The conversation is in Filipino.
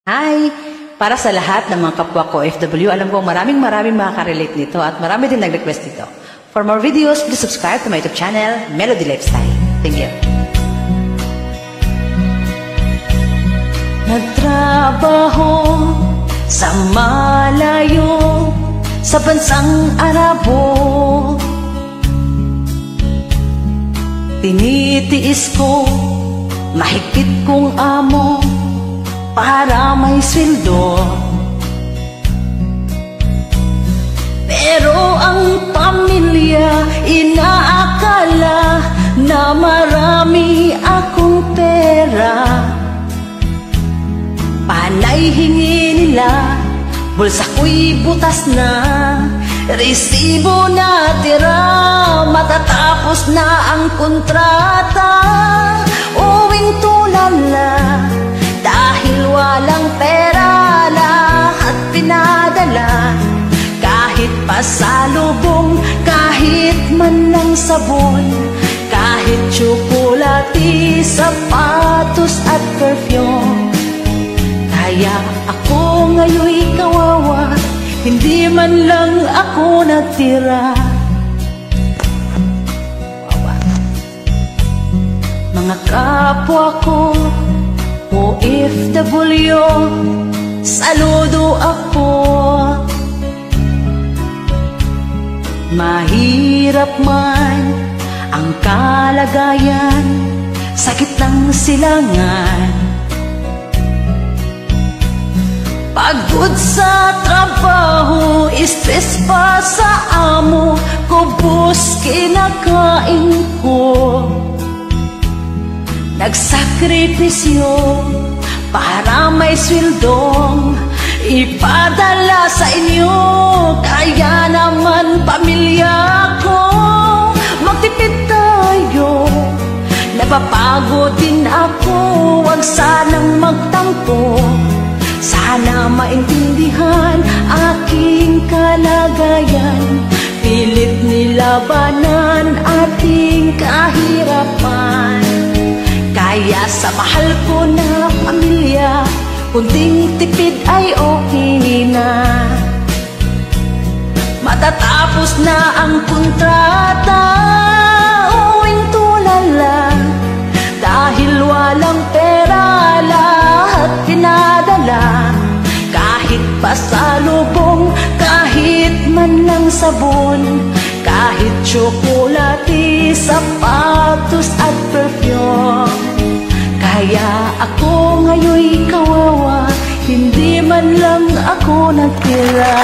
Hi! Para sa lahat ng mga kapwa ko OFW, alam ko maraming makaka-relate nito at marami din nag-request nito. For more videos, please subscribe to my YouTube channel, Melody Lifestyle. Thank you. Nagtrabaho sa malayo, sa bansang Arabo. Tinitiis ko, mahigpit kong amo, para may sweldo. Pero ang pamilya inaakala na marami akong pera. Panay hingi nila, bulsa ko'y butas na, resibo na tira, matatapos na ang kontrata. Uwing tulala, dahil walang pera, lahat pinadala. Kahit pasalubong, kahit man lang sabon, kahit tsokolate, sapatos at perfume. Kaya ako ngayon'y kawawa, hindi man lang ako nagtira. Mga kapwa ko OFW, saludo ako. Mahirap man ang kalagayan sa gitnang silangan. Pagod sa trabaho, stress pa sa amo, kubos kinakain ko. Nagsakripisyo para may sweldong ipadala sa inyo. Kaya naman pamilya ko, magtipid tayo. Napapagod din ako, wag sanang magtampo. Sana maintindihan aking kalagayan, pilit nilabanan ating kahirapan. Kaya sa mahal ko na pamilya, kunting tipid ay okay na. Matatapos na ang kontrata, uwing tulala, dahil walang pera, lahat pinadala. Kahit pasalubong, kahit man lang sabon, kahit tsokolate, sapatos at perfume. Kaya ako ngayon'y kawawa, hindi man lang ako nagtira.